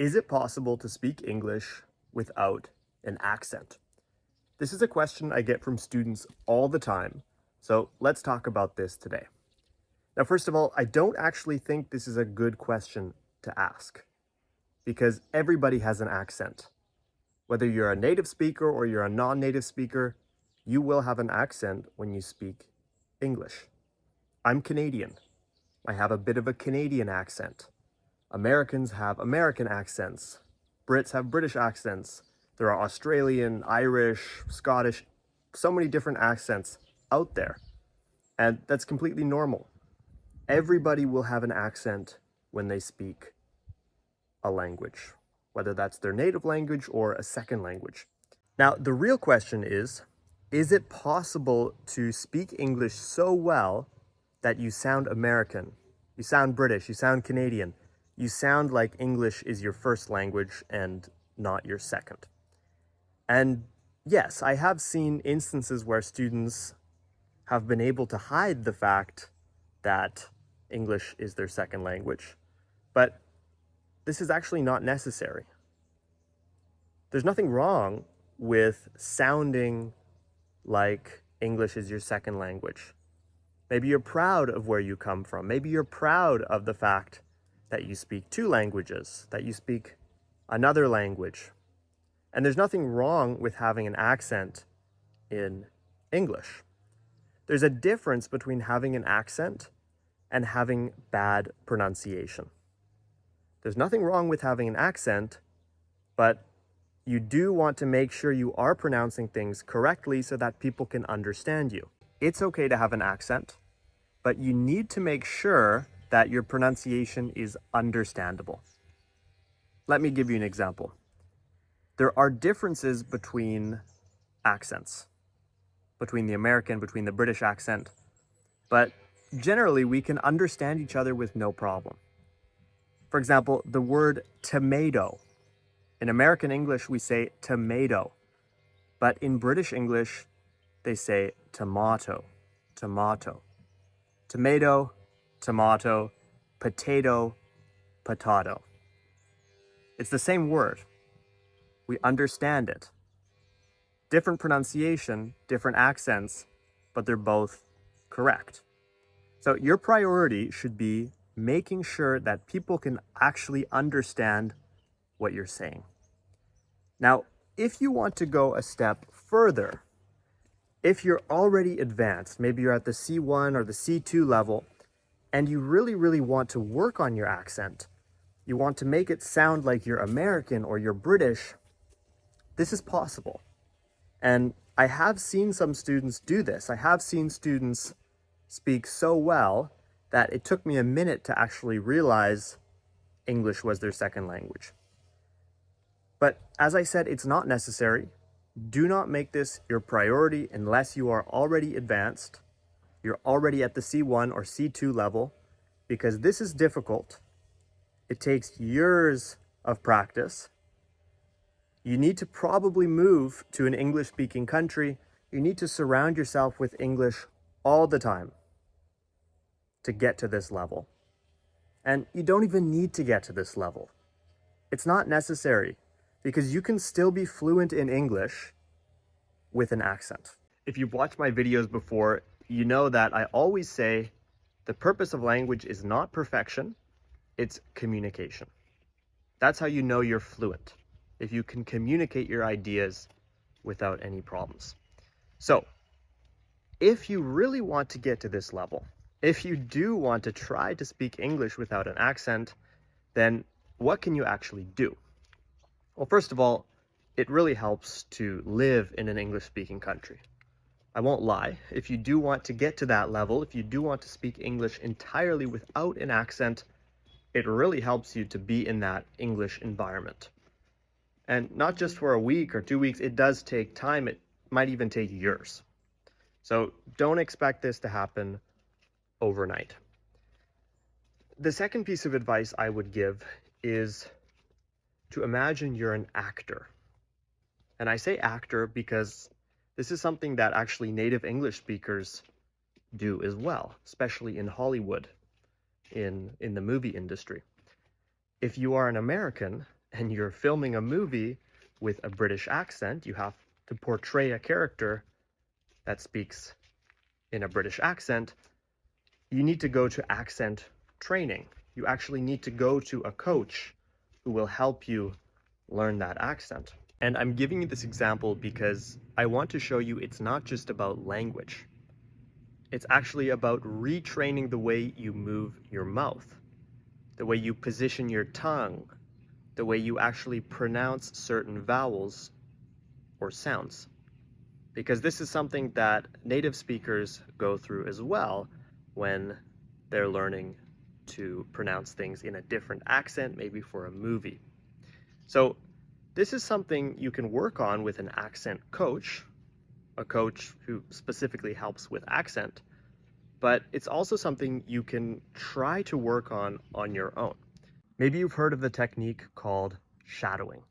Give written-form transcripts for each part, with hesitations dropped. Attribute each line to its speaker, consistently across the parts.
Speaker 1: Is it possible to speak English without an accent? This is a question I get from students all the time, so let's talk about this today. Now, first of all, I don't actually think this is a good question to ask because everybody has an accent. Whether you're a native speaker or you're a non-native speaker, you will have an accent when you speak English. I'm Canadian. I have a bit of a Canadian accent. Americans have American accents. Brits have British accents. There are Australian, Irish, Scottish, so many different accents out there. And that's completely normal. Everybody will have an accent when they speak a language, whether that's their native language or a second language. Now, the real question is it possible to speak English so well that you sound American, you sound British, you sound Canadian, you sound like English is your first language and not your second? And yes, I have seen instances where students have been able to hide the fact that English is their second language, but this is actually not necessary. There's nothing wrong with sounding like English is your second language. Maybe you're proud of where you come from. Maybe you're proud of the fact that you speak two languages, that you speak another language. And there's nothing wrong with having an accent in English. There's a difference between having an accent and having bad pronunciation. There's nothing wrong with having an accent, but you do want to make sure you are pronouncing things correctly so that people can understand you. It's okay to have an accent, but you need to make sure that your pronunciation is understandable. Let me give you an example. There are differences between accents, between the American, between the British accent, but generally we can understand each other with no problem. For example, the word tomato. In American English, we say tomato, but in British English, they say tomato, tomato. Tomato, tomato, potato, potato. It's the same word. We understand it. Different pronunciation, different accents, but they're both correct. So your priority should be making sure that people can actually understand what you're saying. Now, if you want to go a step further, if you're already advanced, maybe you're at the C1 or the C2 level, and you really want to work on your accent, you want to make it sound like you're American or you're British, this is possible. And I have seen some students do this. I have seen students speak so well that it took me a minute to actually realize English was their second language. But as I said, it's not necessary. Do not make this your priority unless you are already advanced. You're already at the C1 or C2 level, because this is difficult. It takes years of practice. You need to probably move to an English-speaking country. You need to surround yourself with English all the time to get to this level. And you don't even need to get to this level. It's not necessary, because you can still be fluent in English with an accent. If you've watched my videos before, you know that I always say the purpose of language is not perfection, it's communication. That's how you know you're fluent, if you can communicate your ideas without any problems. So, if you really want to get to this level, if you do want to try to speak English without an accent, then what can you actually do? Well, first of all, it really helps to live in an English-speaking country. I won't lie, if you do want to get to that level, if you do want to speak English entirely without an accent, it really helps you to be in that English environment. And not just for a week or 2 weeks, it does take time. It might even take years. So don't expect this to happen overnight. The second piece of advice I would give is to imagine you're an actor. And I say actor because this is something that actually native English speakers do as well, especially in Hollywood, in the movie industry. If you are an American, and you're filming a movie with a British accent, you have to portray a character that speaks in a British accent, you need to go to accent training. You actually need to go to a coach who will help you learn that accent. And I'm giving you this example because I want to show you it's not just about language. It's actually about retraining the way you move your mouth, the way you position your tongue, the way you actually pronounce certain vowels or sounds. Because this is something that native speakers go through as well when they're learning to pronounce things in a different accent, maybe for a movie. So this is something you can work on with an accent coach, a coach who specifically helps with accent, but it's also something you can try to work on your own. Maybe you've heard of the technique called shadowing.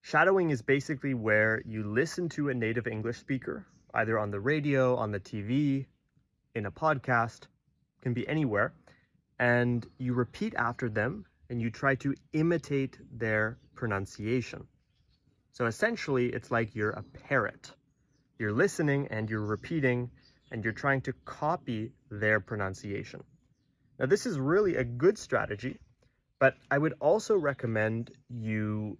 Speaker 1: Shadowing is basically where you listen to a native English speaker, either on the radio, on the TV, in a podcast, can be anywhere, and you repeat after them and you try to imitate their pronunciation. So essentially, it's like you're a parrot. You're listening and you're repeating and you're trying to copy their pronunciation. Now, this is really a good strategy, but I would also recommend you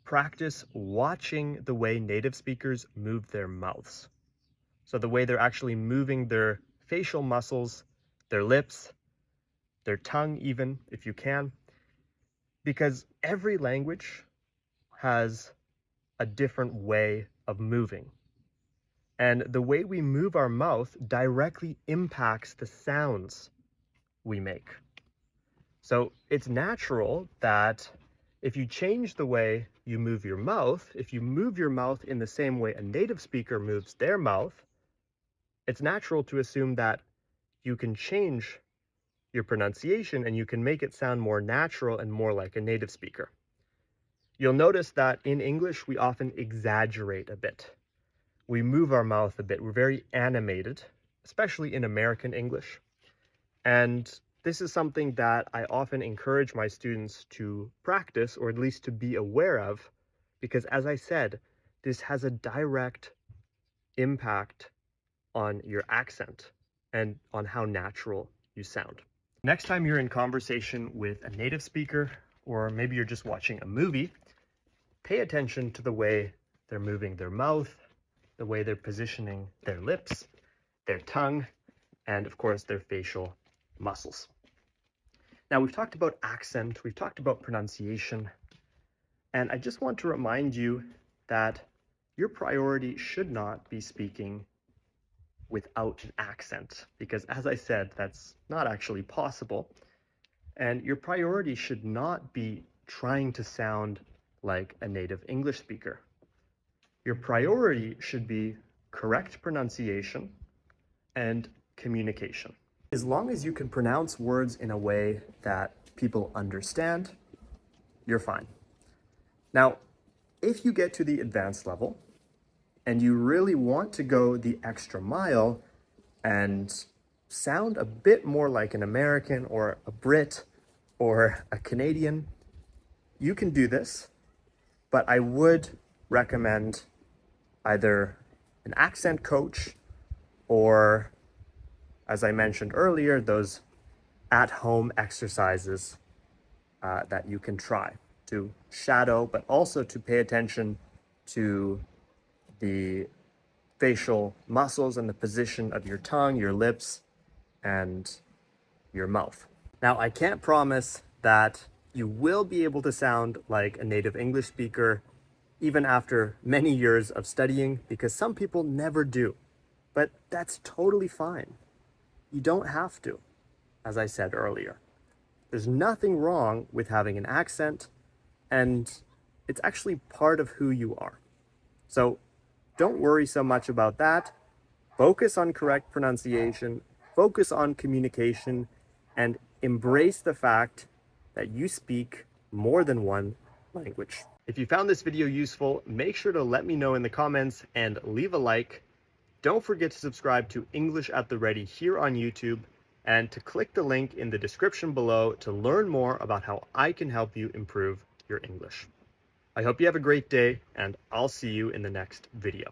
Speaker 1: practice watching the way native speakers move their mouths. So the way they're actually moving their facial muscles, their lips, their tongue even, if you can, because every language has a different way of moving. And the way we move our mouth directly impacts the sounds we make. So it's natural that if you change the way you move your mouth, if you move your mouth in the same way a native speaker moves their mouth, it's natural to assume that you can change your pronunciation and you can make it sound more natural and more like a native speaker. You'll notice that in English, we often exaggerate a bit. We move our mouth a bit. We're very animated, especially in American English. And this is something that I often encourage my students to practice, or at least to be aware of, because as I said, this has a direct impact on your accent and on how natural you sound. Next time you're in conversation with a native speaker, or maybe you're just watching a movie, pay attention to the way they're moving their mouth, the way they're positioning their lips, their tongue, and of course their facial muscles. Now, we've talked about accent, we've talked about pronunciation, and I just want to remind you that your priority should not be speaking without an accent, because as I said, that's not actually possible. And your priority should not be trying to sound like a native English speaker. Your priority should be correct pronunciation and communication. As long as you can pronounce words in a way that people understand, you're fine. Now, if you get to the advanced level and you really want to go the extra mile and sound a bit more like an American or a Brit or a Canadian, you can do this, but I would recommend either an accent coach or, as I mentioned earlier, those at-home exercises that you can try to shadow, but also to pay attention to the facial muscles and the position of your tongue, your lips, and your mouth. Now, I can't promise that you will be able to sound like a native English speaker even after many years of studying, because some people never do. But that's totally fine. You don't have to, as I said earlier. There's nothing wrong with having an accent, and it's actually part of who you are. So don't worry so much about that. Focus on correct pronunciation, focus on communication, and embrace the fact that you speak more than one language. If you found this video useful, make sure to let me know in the comments and leave a like. Don't forget to subscribe to English at the Ready here on YouTube, and to click the link in the description below to learn more about how I can help you improve your English. I hope you have a great day, and I'll see you in the next video.